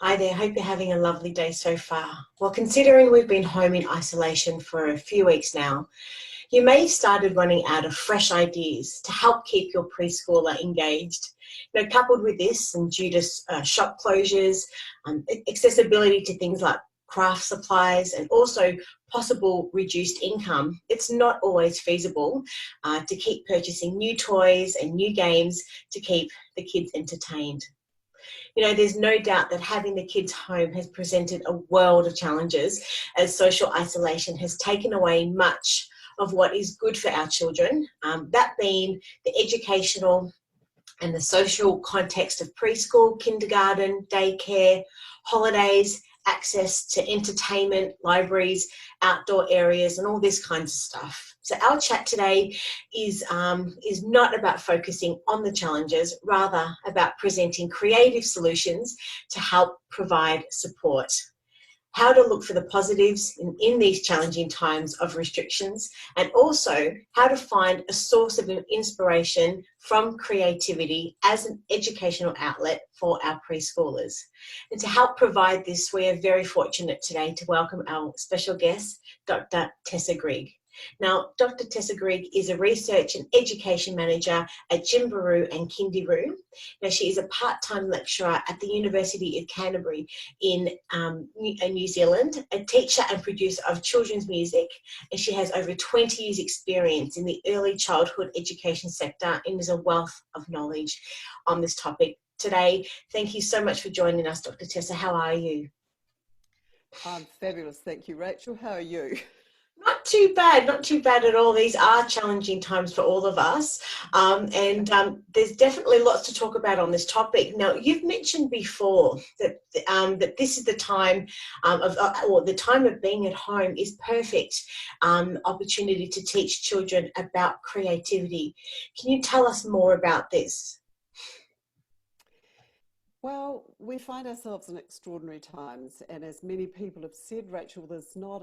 Hi there, hope you're having a lovely day so far. Well, considering we've been home in isolation for a few weeks now, you may have started running out of fresh ideas to help keep your preschooler engaged. Coupled with this and due to shop closures, accessibility to things like craft supplies and also possible reduced income, it's not always feasible to keep purchasing new toys and new games to keep the kids entertained. There's no doubt that having the kids home has presented a world of challenges as social isolation has taken away much of what is good for our children, that being the educational and the social context of preschool, kindergarten, daycare, holidays, access to entertainment, libraries, outdoor areas, and all this kinds of stuff. So our chat today is not about focusing on the challenges, rather about presenting creative solutions to help provide support. How to look for the positives in these challenging times of restrictions, and also how to find a source of inspiration from creativity as an educational outlet for our preschoolers. And to help provide this, we are very fortunate today to welcome our special guest, Dr. Tessa Grigg. Now, Dr. Tessa Grigg is a research and education manager at Jimbaroo and Kindiroo. Now, she is a part-time lecturer at the University of Canterbury in New Zealand, a teacher and producer of children's music, and she has over 20 years experience in the early childhood education sector and is a wealth of knowledge on this topic. Today, thank you so much for joining us, Dr. Tessa. How are you? I'm fabulous, thank you, Rachel. How are you? Not too bad at all. These are challenging times for all of us. There's definitely lots to talk about on this topic. Now, you've mentioned before that this is the time or the time of being at home is perfect opportunity to teach children about creativity. Can you tell us more about this? Well, we find ourselves in extraordinary times, and as many people have said, Rachel, there's not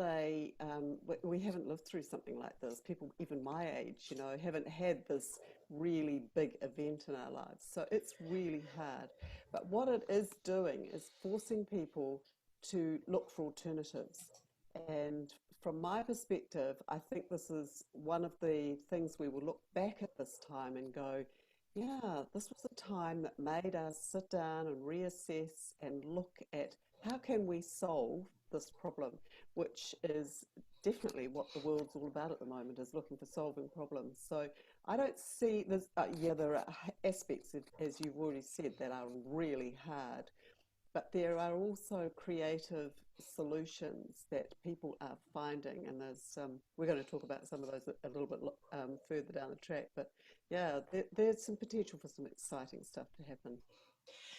we haven't lived through something like this. People, even my age, haven't had this really big event in our lives. So it's really hard. But what it is doing is forcing people to look for alternatives. And from my perspective, I think this is one of the things we will look back at this time and go, yeah, this was a time that made us sit down and reassess and look at how can we solve this problem, which is definitely what the world's all about at the moment, is looking for solving problems. So I don't see this, there are aspects, as you've already said, that are really hard, but there are also creative solutions that people are finding, and we're going to talk about some of those a little bit further down the track. But yeah, there's some potential for some exciting stuff to happen.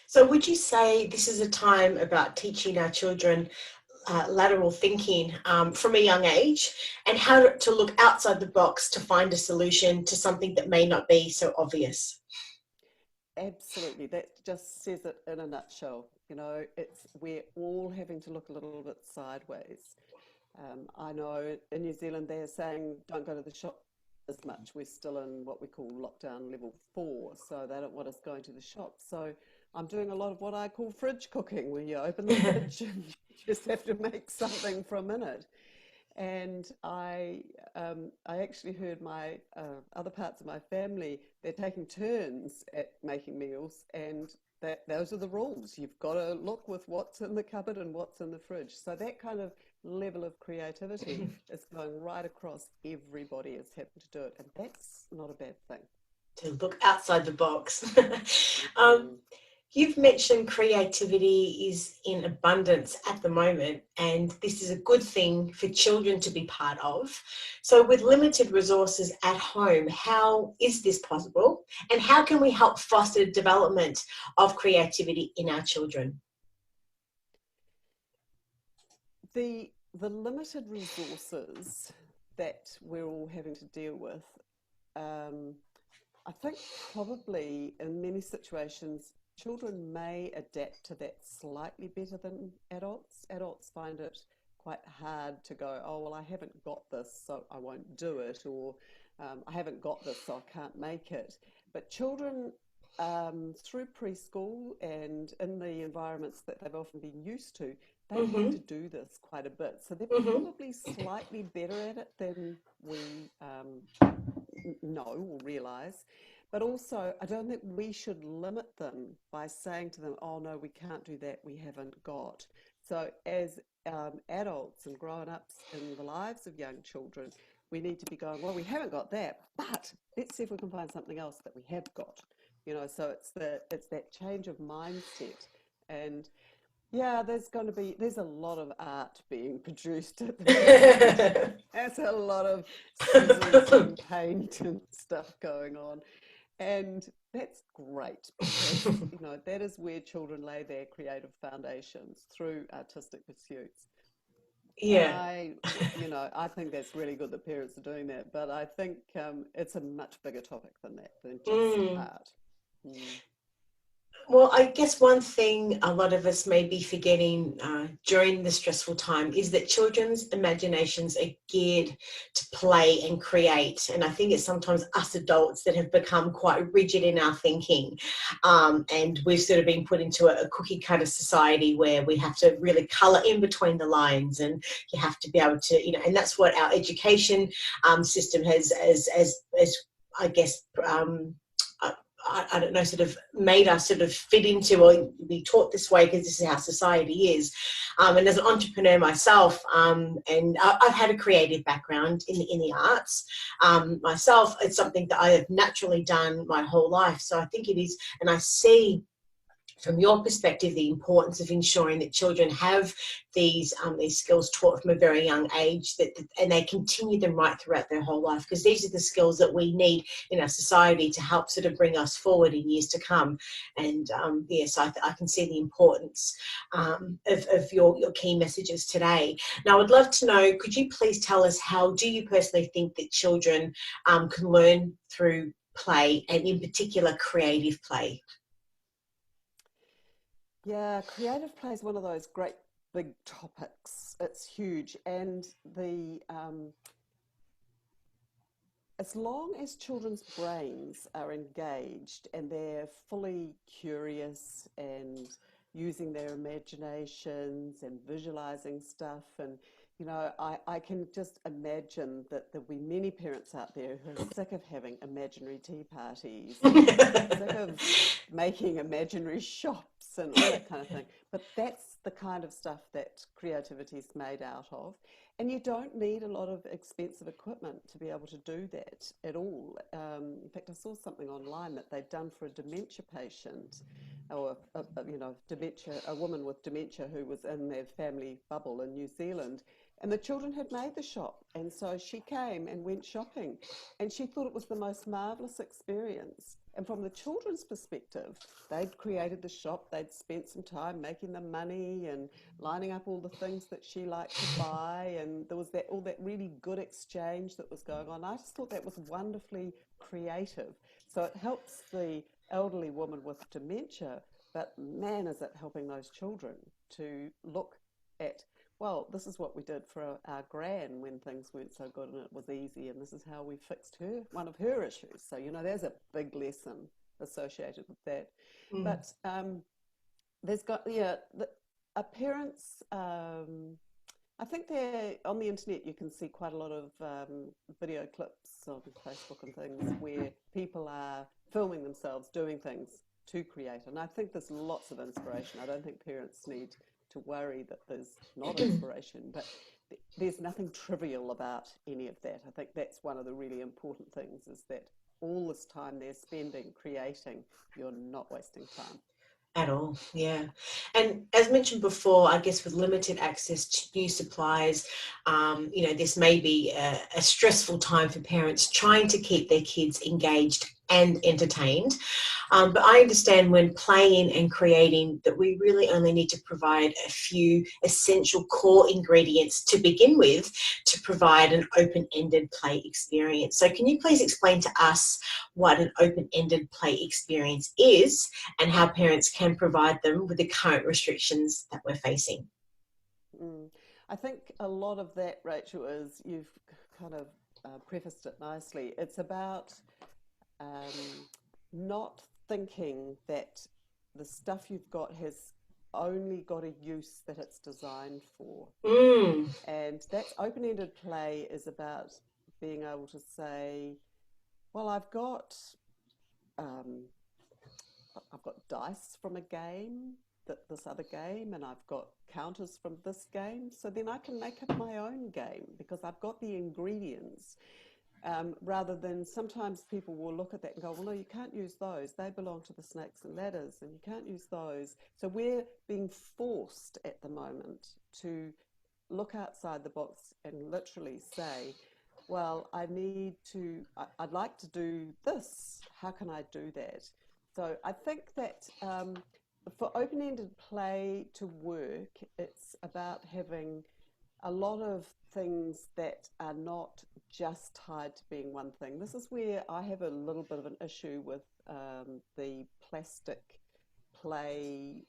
So would you say this is a time about teaching our children lateral thinking from a young age, and how to look outside the box to find a solution to something that may not be so obvious? Absolutely, that just says it in a nutshell. We're all having to look a little bit sideways. I know in New Zealand they're saying don't go to the shop as much. We're still in what we call lockdown level 4, so they don't want us going to the shop. So I'm doing a lot of what I call fridge cooking, where you open the fridge and you just have to make something from in it. And I actually heard my other parts of my family, they're taking turns at making meals, and those are the rules. You've got to look with what's in the cupboard and what's in the fridge. So that kind of level of creativity is going right across. Everybody is having to do it, and that's not a bad thing. To look outside the box. You've mentioned creativity is in abundance at the moment, and this is a good thing for children to be part of. So with limited resources at home, how is this possible? And how can we help foster development of creativity in our children? The limited resources that we're all having to deal with, I think probably in many situations, children may adapt to that slightly better than adults. Adults find it quite hard to go, oh, well, I haven't got this, so I won't do it, or I haven't got this, so I can't make it. But children through preschool and in the environments that they've often been used to, they've had Mm-hmm. to do this quite a bit. So they're Mm-hmm. probably slightly better at it than we know or realize. But also, I don't think we should limit them by saying to them, oh, no, we can't do that, we haven't got. So, as adults and grown ups in the lives of young children, we need to be going, well, we haven't got that, but let's see if we can find something else that we have got. You know, so it's that change of mindset. And yeah, there's a lot of art being produced at the moment. There's a lot of scissors and paint and stuff going on. And that's great because, you know, that is where children lay their creative foundations through artistic pursuits. And Yeah. I think that's really good that parents are doing that. But I think it's a much bigger topic than that, than just Mm. art. Mm. Well, I guess one thing a lot of us may be forgetting during the stressful time is that children's imaginations are geared to play and create. And I think it's sometimes us adults that have become quite rigid in our thinking. And we've sort of been put into a cookie cutter society where we have to really colour in between the lines, and you have to be able to, and that's what our education system has I guess, I don't know, sort of made us sort of fit into or be taught this way because this is how society is. And as an entrepreneur myself, and I've had a creative background in the arts myself, it's something that I have naturally done my whole life. So I think it is, and I see from your perspective the importance of ensuring that children have these skills taught from a very young age, and they continue them right throughout their whole life, because these are the skills that we need in our society to help sort of bring us forward in years to come. And yes, I can see the importance of your key messages today. Now, I would love to know, could you please tell us, how do you personally think that children can learn through play, and in particular creative play? Yeah, creative play is one of those great big topics. It's huge, and the as long as children's brains are engaged and they're fully curious and using their imaginations and visualizing stuff, and I can just imagine that there'll be many parents out there who are sick of having imaginary tea parties and sick of making imaginary shops and all that kind of thing. But that's the kind of stuff that creativity is made out of. And you don't need a lot of expensive equipment to be able to do that at all. In fact, I saw something online that they'd done for a dementia patient, or dementia, a woman with dementia who was in their family bubble in New Zealand, and the children had made the shop, and so she came and went shopping, and she thought it was the most marvelous experience. And from the children's perspective, they'd created the shop, they'd spent some time making the money and lining up all the things that she liked to buy, and there was all that really good exchange that was going on. I just thought that was wonderfully creative. So it helps the elderly woman with dementia, but man, is it helping those children to look at, well, this is what we did for our gran when things weren't so good and it was easy, and this is how we fixed one of her issues. So, there's a big lesson associated with that. Mm. But there's got, yeah, parents, I think they're on the internet. You can see quite a lot of video clips on Facebook and things where people are filming themselves doing things to create. And I think there's lots of inspiration. I don't think parents need to worry that there's not inspiration, but there's nothing trivial about any of that. I think that's one of the really important things, is that all this time they're spending creating, you're not wasting time. At all, yeah. And as mentioned before, I guess with limited access to new supplies, this may be a stressful time for parents trying to keep their kids engaged and entertained. But I understand when playing and creating that we really only need to provide a few essential core ingredients to begin with to provide an open-ended play experience. So can you please explain to us what an open-ended play experience is and how parents can provide them with the current restrictions that we're facing? I think a lot of that, Rachel, is you've kind of prefaced it nicely. It's about not thinking that the stuff you've got has only got a use that it's designed for. And that's open-ended play is about being able to say, well, um, I've got dice from a game, this other game, and I've got counters from this game. So then I can make up my own game because I've got the ingredients. Rather than sometimes people will look at that and go, well, no, you can't use those. They belong to the snakes and ladders, and you can't use those. So we're being forced at the moment to look outside the box and literally say, well, I'd like to do this. How can I do that? So I think that for open-ended play to work, it's about having a lot of things that are not just tied to being one thing. This is where I have a little bit of an issue with the plastic play,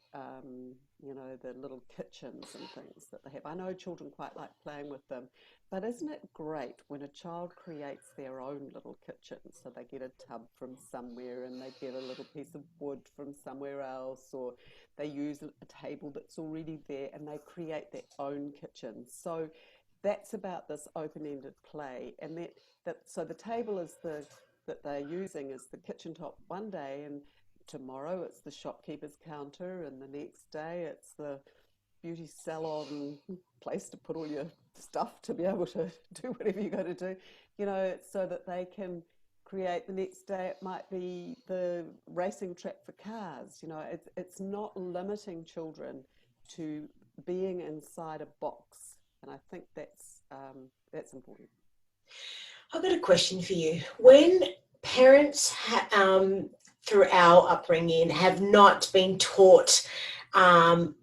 the little kitchens and things that they have. I know children quite like playing with them, but isn't it great when a child creates their own little kitchen? So they get a tub from somewhere and they get a little piece of wood from somewhere else, or they use a table that's already there and they create their own kitchen. So that's about this open-ended play. And so the table is that they're using is the kitchen top one day, and tomorrow it's the shopkeeper's counter, and the next day it's the beauty salon place to put all your stuff to be able to do whatever you got to do, so that they can create. The next day it might be the racing track for cars. It's not limiting children to being inside a box, and I think that's important. I've got a question for you. When parents through our upbringing have not been taught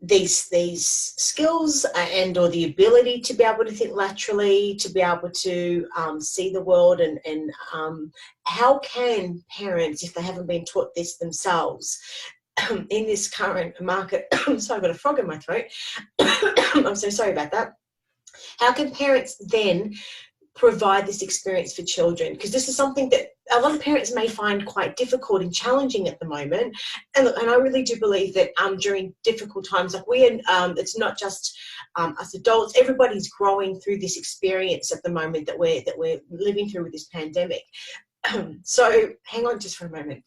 these skills and or the ability to be able to think laterally, to be able to see the world, and how can parents, if they haven't been taught this themselves, in this current market, so I've got a frog in my throat, I'm so sorry about that, how can parents then provide this experience for children? Because this is something that a lot of parents may find quite difficult and challenging at the moment. And I really do believe that during difficult times, like it's not just us adults, everybody's growing through this experience at the moment that we're living through with this pandemic. So hang on just for a moment.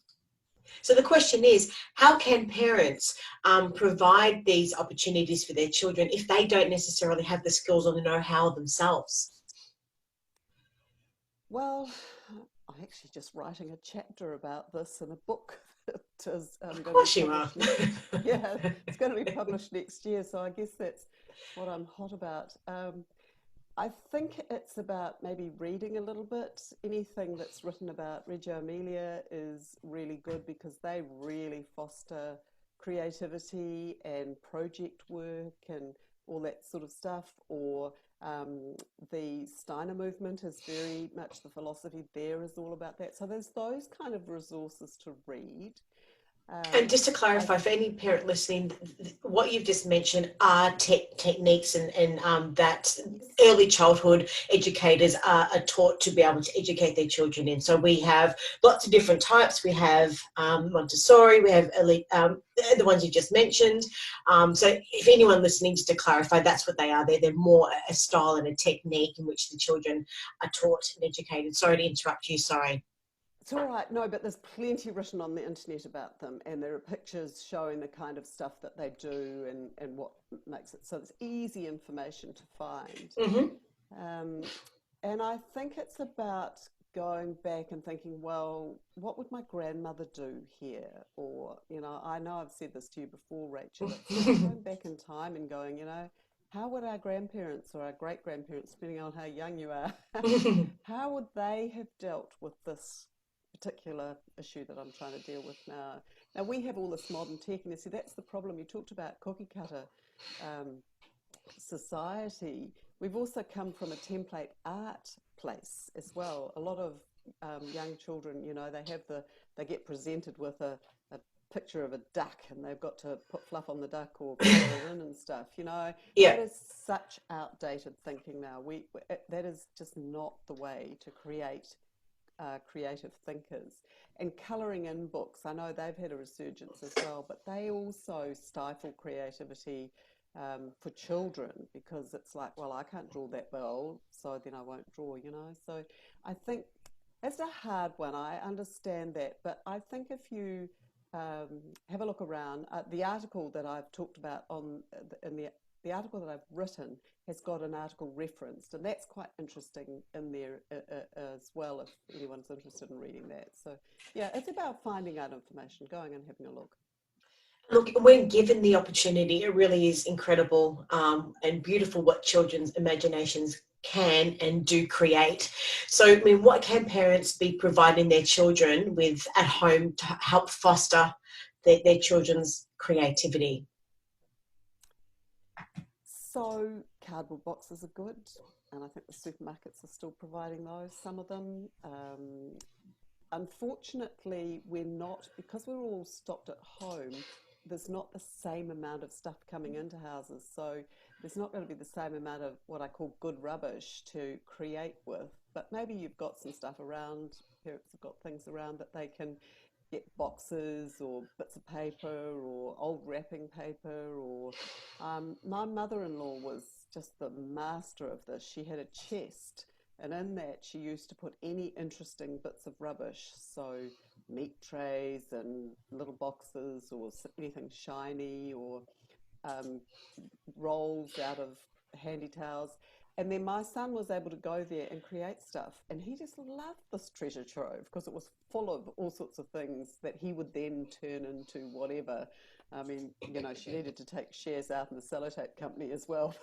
So the question is, how can parents provide these opportunities for their children if they don't necessarily have the skills or the know-how themselves? Well, I'm actually just writing a chapter about this in a book that is of course you are. Yeah, it's going to be published next year, so I guess that's what I'm hot about. I think it's about maybe reading a little bit. Anything that's written about Reggio Emilia is really good because they really foster creativity and project work and all that sort of stuff. Or the Steiner movement is very much, the philosophy there is all about that. So there's those kind of resources to read. And just to clarify, for any parent listening, what you've just mentioned are techniques and that early childhood educators are taught to be able to educate their children in. So we have lots of different types. We have Montessori, we have the ones you just mentioned. So if anyone listening, just to clarify, that's what they are. They're more a style and a technique in which the children are taught and educated. Sorry to interrupt you, sorry. It's all right. No, but there's plenty written on the internet about them, and there are pictures showing the kind of stuff that they do and what makes it. So it's easy information to find. Mm-hmm. And I think it's about going back and thinking, well, what would my grandmother do here? Or, I know I've said this to you before, Rachel, it's going back in time and going, how would our grandparents or our great-grandparents, depending on how young you are, how would they have dealt with this particular issue that I'm trying to deal with now? Now, we have all this modern tech, and see, that's the problem. You talked about cookie cutter society. We've also come from a template art place as well. A lot of young children, they get presented with a picture of a duck, and they've got to put fluff on the duck or color it in and stuff. Yeah. That is such outdated thinking now. That is just not the way to create creative thinkers. And colouring in books, I know they've had a resurgence as well, but they also stifle creativity for children, because it's like, well, I can't draw that well, so then I won't draw, you know. So I think it's a hard one. I understand that, but I think if you have a look around, the article that I've talked about in the article that I've written has got an article referenced, and that's quite interesting in there as well, if anyone's interested in reading that. So yeah, it's about finding out information, going and having a look. Look, when given the opportunity, it really is incredible and beautiful what children's imaginations can and do create. So, I mean, what can parents be providing their children with at home to help foster their children's creativity? So cardboard boxes are good, and I think the supermarkets are still providing those, some of them. Unfortunately, we're not, because we're all stocked at home, there's not the same amount of stuff coming into houses. So there's not going to be the same amount of what I call good rubbish to create with. But maybe you've got some stuff around, parents have got things around that they can get boxes or bits of paper or old wrapping paper. Or my mother-in-law was just the master of this. She had a chest, and in that she used to put any interesting bits of rubbish, so meat trays and little boxes or anything shiny, or rolls out of handy towels. And then my son was able to go there and create stuff. And he just loved this treasure trove because it was full of all sorts of things that he would then turn into whatever. I mean, you know, she needed to take shares out in the sellotape company as well.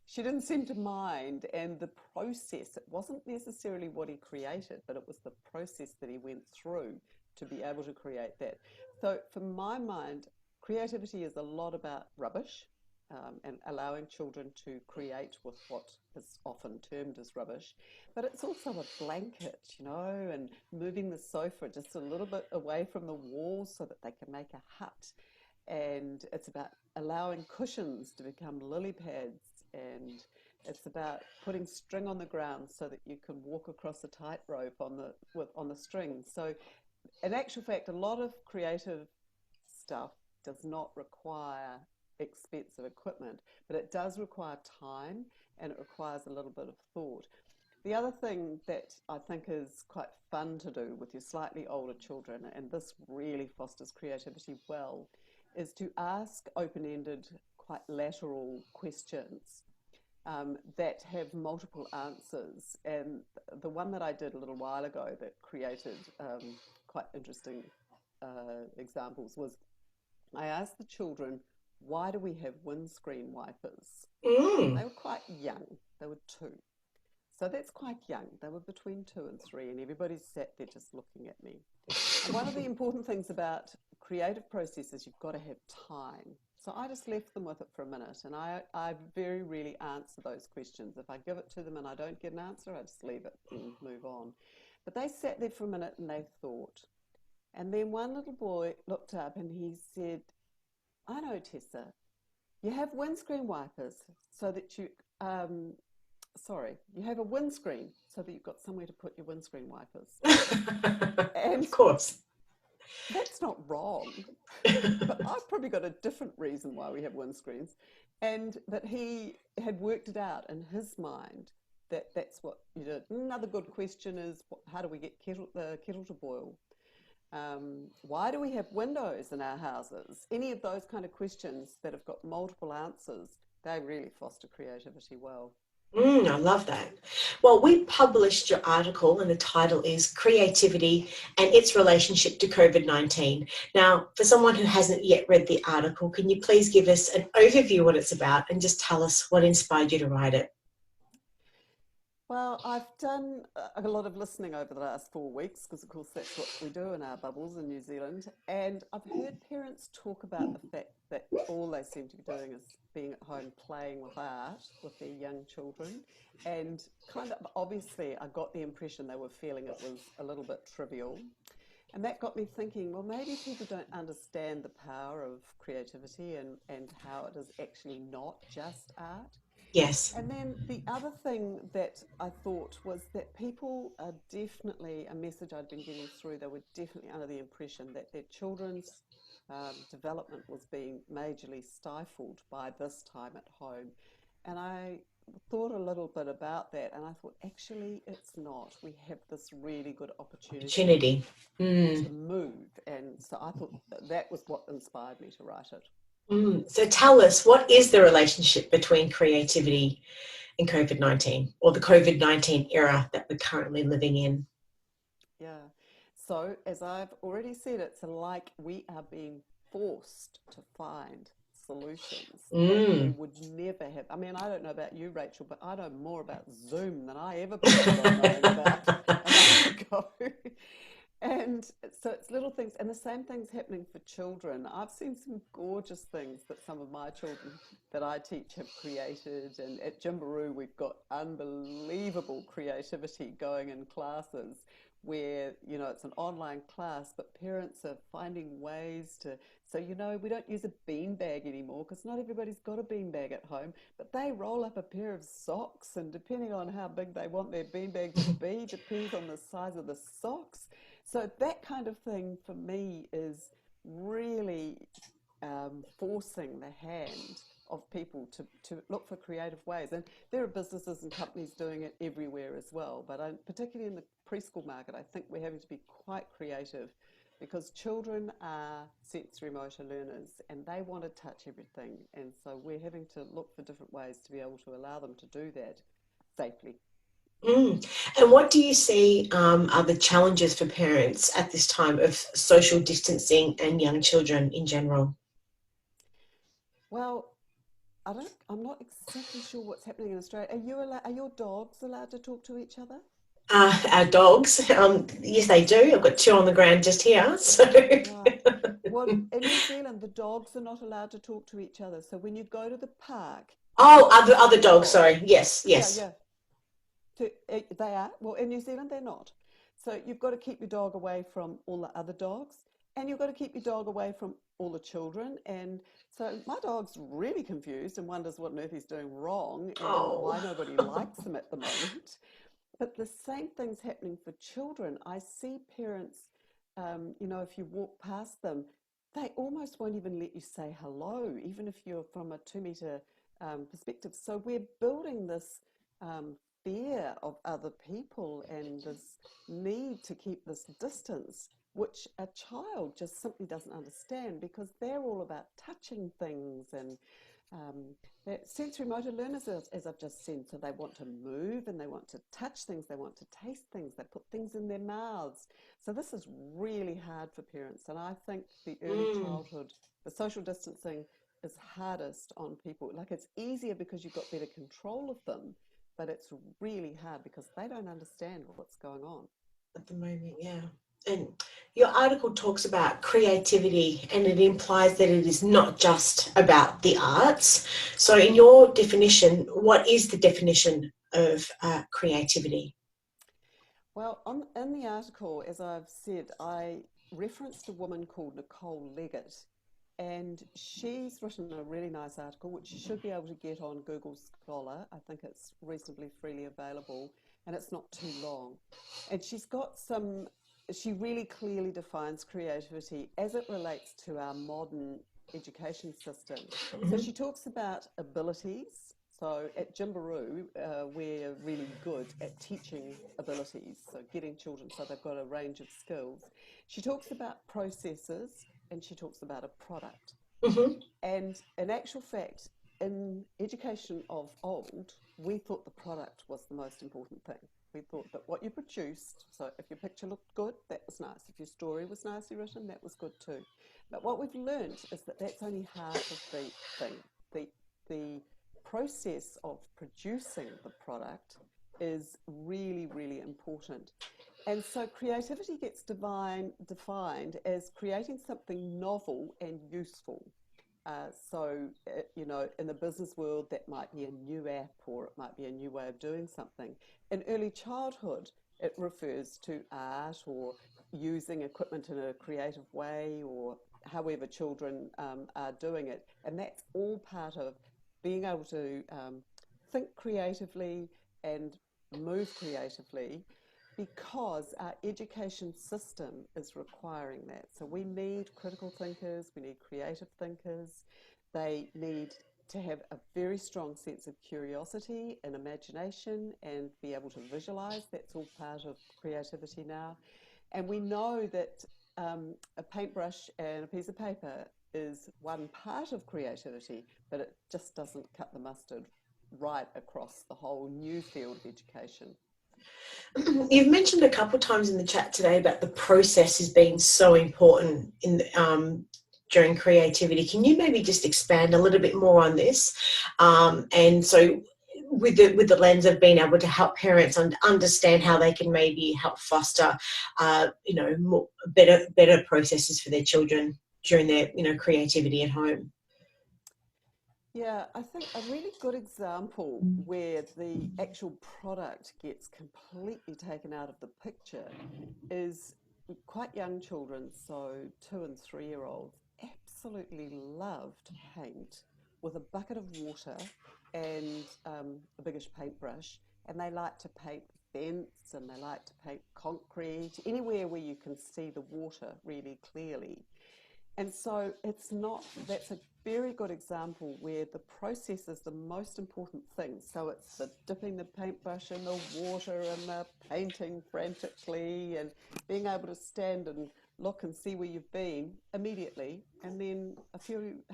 She didn't seem to mind. And the process, it wasn't necessarily what he created, but it was the process that he went through to be able to create that. So for my mind, creativity is a lot about rubbish. And allowing children to create with what is often termed as rubbish. But it's also a blanket, you know, and moving the sofa just a little bit away from the wall so that they can make a hut. And it's about allowing cushions to become lily pads. And it's about putting string on the ground so that you can walk across a tightrope on the string. So in actual fact, a lot of creative stuff does not require expensive equipment, but it does require time, and it requires a little bit of thought. The other thing that I think is quite fun to do with your slightly older children, and this really fosters creativity well, is to ask open-ended, quite lateral questions that have multiple answers. And the one that I did a little while ago that created quite interesting examples was, I asked the children, why do we have windscreen wipers? And they were quite young. They were 2. So that's quite young. They were between 2 and 3, and everybody sat there just looking at me. And one of the important things about creative process is you've got to have time. So I just left them with it for a minute, and I very rarely answer those questions. If I give it to them and I don't get an answer, I just leave it and move on. But they sat there for a minute and they thought. And then one little boy looked up and he said, I know, Tessa, you have windscreen wipers so that you have a windscreen so that you've got somewhere to put your windscreen wipers. And of course. That's not wrong, but I've probably got a different reason why we have windscreens, and that he had worked it out in his mind that that's what you did. Another good question is, how do we get the kettle to boil? Why do we have windows in our houses? Any of those kind of questions that have got multiple answers, they really foster creativity well. I love that. Well, we published your article and the title is Creativity and its Relationship to COVID-19. Now, for someone who hasn't yet read the article, can you please give us an overview of what it's about and just tell us what inspired you to write it? Well, I've done a lot of listening over the last 4 weeks because, of course, that's what we do in our bubbles in New Zealand. And I've heard parents talk about the fact that all they seem to be doing is being at home playing with art with their young children. And kind of obviously, I got the impression they were feeling it was a little bit trivial. And that got me thinking, well, maybe people don't understand the power of creativity and how it is actually not just art. Yes. And then the other thing that I thought was that people are definitely, a message I'd been getting through, they were definitely under the impression that their children's development was being majorly stifled by this time at home. And I thought a little bit about that, and I thought, actually, it's not. We have this really good opportunity Opportunity. to Mm. move. And so I thought that was what inspired me to write it. Mm. So tell us, what is the relationship between creativity and COVID-19, or the COVID-19 era that we're currently living in? Yeah. So, as I've already said, it's like we are being forced to find solutions that we Mm. would never have. I mean, I don't know about you, Rachel, but I know more about Zoom than I ever planned on knowing about a month ago. And so it's little things, and the same thing's happening for children. I've seen some gorgeous things that some of my children that I teach have created, and at Jimbaroo we've got unbelievable creativity going in classes where, you know, it's an online class, but parents are finding ways to, so, you know, we don't use a beanbag anymore because not everybody's got a beanbag at home, but they roll up a pair of socks, and depending on how big they want their beanbag to be, depends on the size of the socks. So that kind of thing for me is really forcing the hand of people to look for creative ways. And there are businesses and companies doing it everywhere as well. But particularly in the preschool market, I think we're having to be quite creative because children are sensory motor learners and they want to touch everything. And so we're having to look for different ways to be able to allow them to do that safely. Mm. And what do you see are the challenges for parents at this time of social distancing and young children in general? Well, I'm not exactly sure what's happening in Australia. Are your dogs allowed to talk to each other? Our dogs, yes, they do. I've got two on the ground just here. So, Right. Well, in New Zealand, the dogs are not allowed to talk to each other. So when you go to the park, you've oh, got to keep other your dogs. dog. Sorry. Yes, Yeah, yes. yeah. They are. Well, in New Zealand, they're not. So you've got to keep your dog away from all the other dogs, and you've got to keep your dog away from all the children. And so my dog's really confused and wonders what on earth he's doing wrong and Oh. why nobody likes him at the moment. But the same thing's happening for children. I see parents, you know, if you walk past them, they almost won't even let you say hello, even if you're from a 2 meter perspective. So we're building this um, fear of other people and this need to keep this distance, which a child just simply doesn't understand because they're all about touching things and um, they're sensory motor learners, as I've just said, so they want to move and they want to touch things, they want to taste things, they put things in their mouths. So this is really hard for parents, and I think the early Mm. childhood, the social distancing is hardest on people. Like it's easier because you've got better control of them, but it's really hard because they don't understand what's going on. At the moment, yeah. And your article talks about creativity and it implies that it is not just about the arts. So, in your definition, what is the definition of creativity? Well, in the article, as I've said, I referenced a woman called Nicole Leggett, and she's written a really nice article, which you should be able to get on Google Scholar. I think it's reasonably freely available, and it's not too long. And she really clearly defines creativity as it relates to our modern education system. So Mhm. she talks about abilities. So at Jimbaroo, we're really good at teaching abilities, so getting children so they've got a range of skills. She talks about processes and she talks about a product. Mhm. And in actual fact, in education of old, we thought the product was the most important thing. We thought that what you produced, so if your picture looked good, that was nice. If your story was nicely written, that was good too. But what we've learnt is that that's only half of the thing. The, the process of producing the product is really, really important. And so creativity gets defined as creating something novel and useful. You know, in the business world, that might be a new app or it might be a new way of doing something. In early childhood, it refers to art or using equipment in a creative way or however children are doing it. And that's all part of being able to think creatively and move creatively, because our education system is requiring that. So we need critical thinkers, we need creative thinkers. They need to have a very strong sense of curiosity and imagination and be able to visualize. That's all part of creativity now. And we know that a paintbrush and a piece of paper is one part of creativity, but it just doesn't cut the mustard right across the whole new field of education. You've mentioned a couple of times in the chat today about the process as being so important in during creativity. Can you maybe just expand a little bit more on this? And so with the lens of being able to help parents understand how they can maybe help foster, more better processes for their children during their, creativity at home. Yeah, I think a really good example where the actual product gets completely taken out of the picture is quite young children, so 2 and 3 year olds, absolutely love to paint with a bucket of water and a biggish paintbrush, and they like to paint fence and they like to paint concrete, anywhere where you can see the water really clearly. And so that's a very good example where the process is the most important thing. So it's the dipping the paintbrush in the water and the painting frantically and being able to stand and look and see where you've been immediately. And then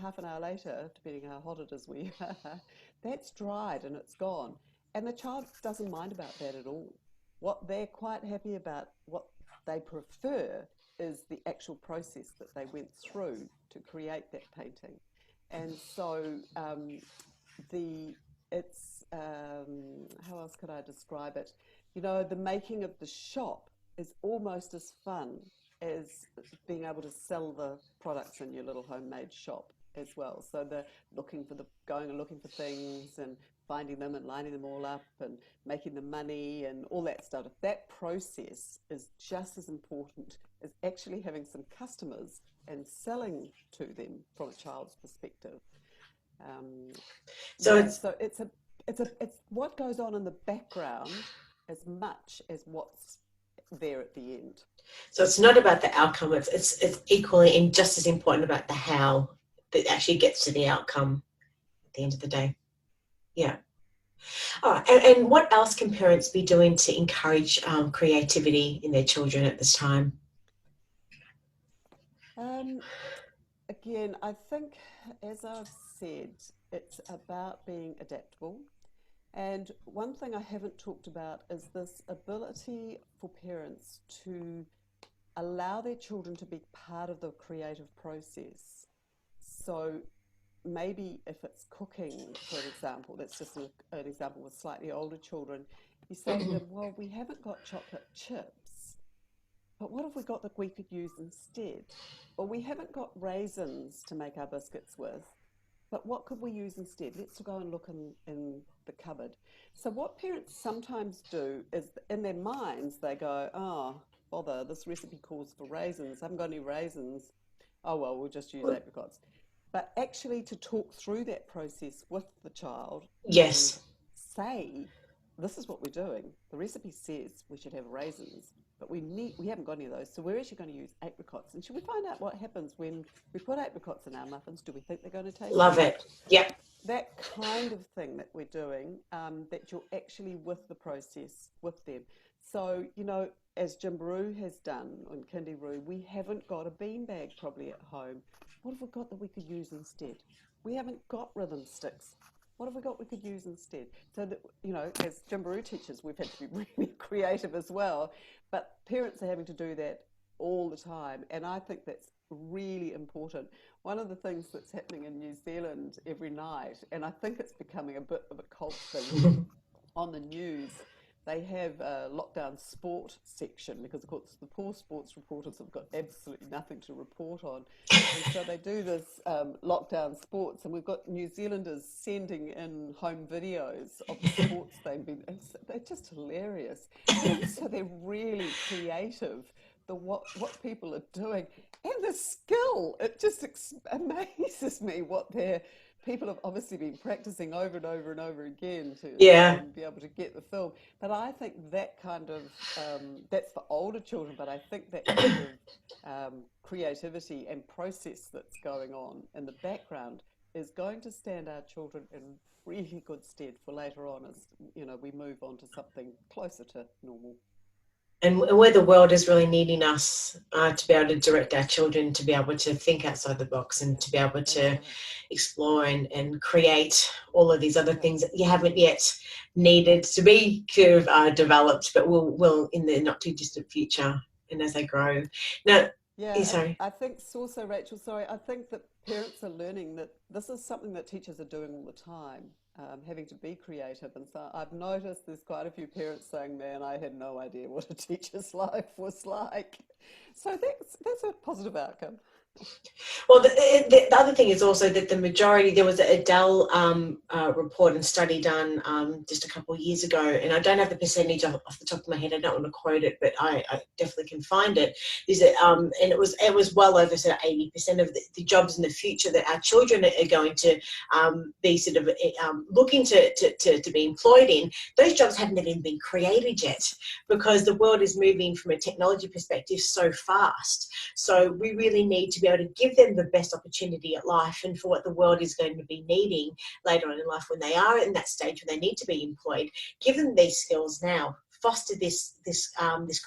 half an hour later, depending how hot it is where you are, that's dried and it's gone. And the child doesn't mind about that at all. What they're quite happy about, what they prefer, is the actual process that they went through to create that painting. And so how else could I describe it? The making of the shop is almost as fun as being able to sell the products in your little homemade shop as well. So going and looking for things and finding them and lining them all up and making the money and all that stuff. That process is just as important as actually having some customers and selling to them from a child's perspective. So it's what goes on in the background as much as what's there at the end. So it's not about the outcome, it's equally and just as important about the how that actually gets to the outcome at the end of the day. Yeah. All right. And what else can parents be doing to encourage creativity in their children at this time? Again, I think, as I've said, it's about being adaptable. And one thing I haven't talked about is this ability for parents to allow their children to be part of the creative process. So maybe if it's cooking, for example, that's just an example with slightly older children, you say to them, well, we haven't got chocolate chips, but what have we got that we could use instead? Or we haven't got raisins to make our biscuits with, but what could we use instead? Let's go and look in the cupboard. So what parents sometimes do is in their minds, they go, oh, bother, this recipe calls for raisins. I haven't got any raisins. Oh, well, we'll just use apricots. But actually to talk through that process with the child. Yes. And say, this is what we're doing. The recipe says we should have raisins, but we haven't got any of those. So we're actually going to use apricots. And should we find out what happens when we put apricots in our muffins? Do we think they're going to taste Love it. Yep. That kind of thing that we're doing, that you're actually with the process with them. So, as Jimbaroo has done on Kindy-Roo, we haven't got a beanbag probably at home. What have we got that we could use instead? We haven't got rhythm sticks. What have we got we could use instead? So that, as Jimbaroo teachers, we've had to be really creative as well. But parents are having to do that all the time. And I think that's really important. One of the things that's happening in New Zealand every night, and I think it's becoming a bit of a cult thing on the news, they have a lockdown sport section because, of course, the poor sports reporters have got absolutely nothing to report on. And so they do this lockdown sports, and we've got New Zealanders sending in home videos of the sports they've been. They're just hilarious. And so they're really creative. What people are doing and the skill, it just amazes me what they're people have obviously been practicing over and over and over again to Yeah. be able to get the film. But I think that kind of, that's for older children, but I think that kind of creativity and process that's going on in the background is going to stand our children in really good stead for later on as, you know, we move on to something closer to normal. And where the world is really needing us to be able to direct our children to be able to think outside the box and to be able That's to right. explore and create all of these other Yeah. things that you haven't yet needed to be kind of developed, but will in the not too distant future and as they grow. Now, Yeah, and sorry. I think it's also, Rachel, sorry, I think that parents are learning that this is something that teachers are doing all the time, having to be creative. And so I've noticed there's quite a few parents saying, man, I had no idea what a teacher's life was like. So that's a positive outcome. Well, the other thing is also that the majority, there was a Dell report and study done just a couple of years ago, and I don't have the percentage off the top of my head. I don't want to quote it, but I definitely can find it. Is that and it was well over sort of 80% of the jobs in the future that our children are going to be sort of looking to be employed in. Those jobs haven't even been created yet because the world is moving from a technology perspective so fast. So we really need to be able to give them the best opportunity at life and for what the world is going to be needing later on in life when they are in that stage where they need to be employed. Give them these skills now. Foster this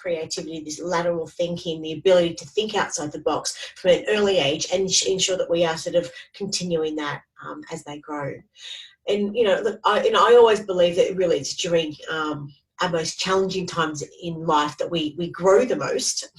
creativity, this lateral thinking, the ability to think outside the box from an early age, and ensure that we are sort of continuing that as they grow. And look, I always believe that really it's during our most challenging times in life that we grow the most.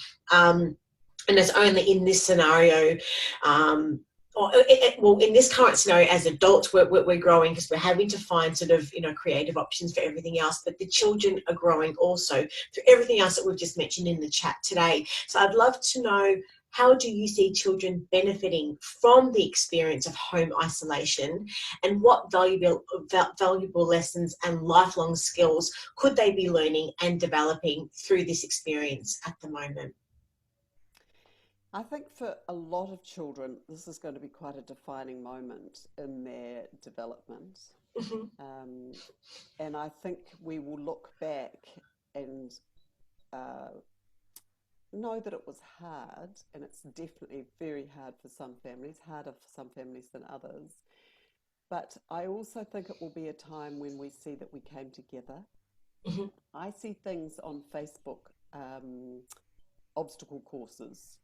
And it's only in this scenario, well, in this current scenario, as adults, we're growing because we're having to find sort of creative options for everything else. But the children are growing also for everything else that we've just mentioned in the chat today. So I'd love to know, how do you see children benefiting from the experience of home isolation, and what valuable lessons and lifelong skills could they be learning and developing through this experience at the moment? I think for a lot of children, this is going to be quite a defining moment in their development. Mhm. Um, and I think we will look back and uh, know that it was hard, and it's definitely very hard for some families, harder for some families than others. But I also think it will be a time when we see that we came together. Mhm. I see things on Facebook, obstacle courses,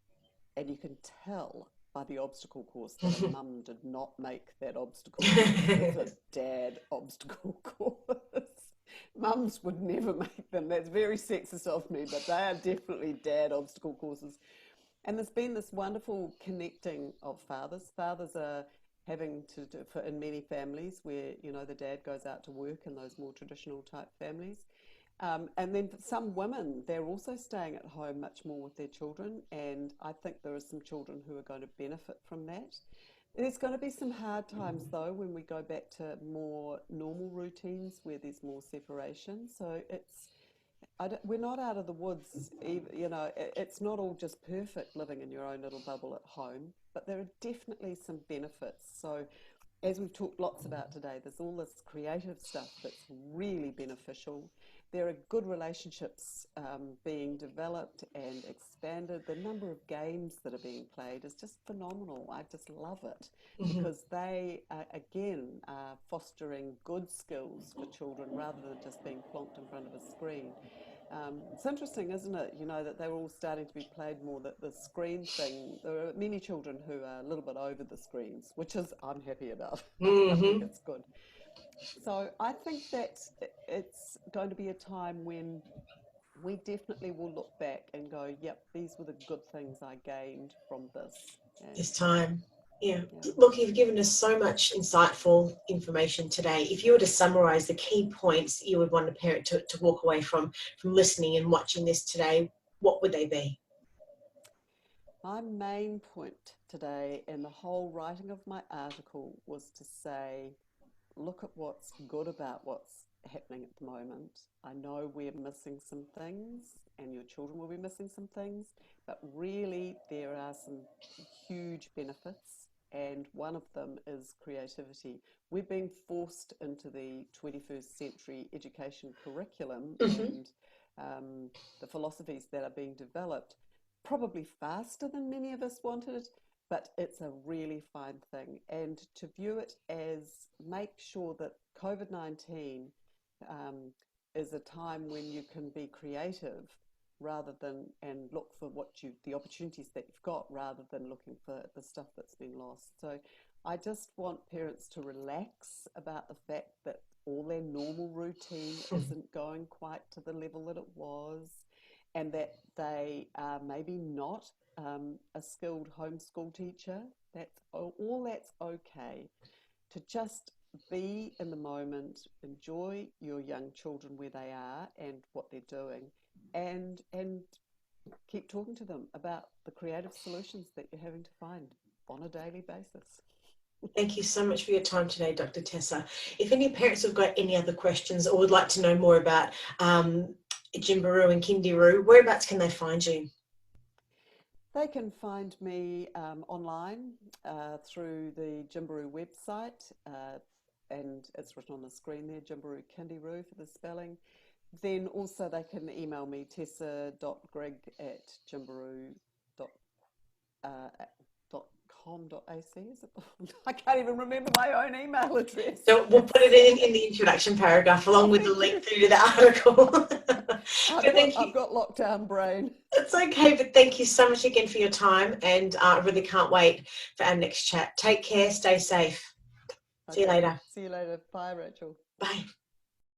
and you can tell by the obstacle course that a mum did not make that obstacle course. It's a dad obstacle course. Mums would never make them. That's very sexist of me, but they are definitely dad obstacle courses. And there's been this wonderful connecting of fathers. Fathers are having to do, for in many families where the dad goes out to work in those more traditional type families. And then for some women, they're also staying at home much more with their children. And I think there are some children who are going to benefit from that. There's going to be some hard times, though, when we go back to more normal routines where there's more separation. So we're not out of the woods. It's not all just perfect living in your own little bubble at home, but there are definitely some benefits. So as we've talked lots about today, there's all this creative stuff that's really beneficial. There are good relationships being developed and expanded. The number of games that are being played is just phenomenal. I just love it Mhm. because they, again, are fostering good skills for children rather than just being plonked in front of a screen. It's interesting, isn't it, that they're all starting to be played more, that the screen thing, there are many children who are a little bit over the screens, which is I'm happy about. I think Mhm. it's good. So I think that it's going to be a time when we definitely will look back and go, yep, these were the good things I gained from this. This And time. Yeah. yeah. Look, you've given us so much insightful information today. If you were to summarize the key points you would want a parent to walk away from listening and watching this today, what would they be? My main point today and the whole writing of my article was to say, look at what's good about what's happening at the moment. I know we're missing some things, and your children will be missing some things, but really there are some huge benefits. and one of them is creativity. We're being forced into the 21st century education curriculum and the philosophies that are being developed probably faster than many of us wanted, but it's a really fine thing. And to view it as make sure that COVID-19 is a time when you can be creative rather than and look for the opportunities that you've got rather than looking for the stuff that's been lost. So I just want parents to relax about the fact that all their normal routine isn't going quite to the level that it was, and that they are maybe not a skilled homeschool teacher. All that's okay. To just be in the moment, enjoy your young children where they are and what they're doing, and keep talking to them about the creative solutions that you're having to find on a daily basis. Thank you so much for your time today, Dr. Tessa. If any parents have got any other questions or would like to know more about Jimbaroo and Kindiroo, whereabouts can they find you? They can find me online through the Jimbaroo website, and it's written on the screen there, Jimbaroo Kindiroo for the spelling. Then also they can email me, tessa.grigg@jimbaroo.com.ac. Is it? I can't even remember my own email address. So we'll put it in the introduction paragraph along with the link through to the article. I've got lockdown brain. It's okay, but thank you so much again for your time, and I really can't wait for our next chat. Take care, stay safe. See you later. See you later. Bye, Rachel. Bye.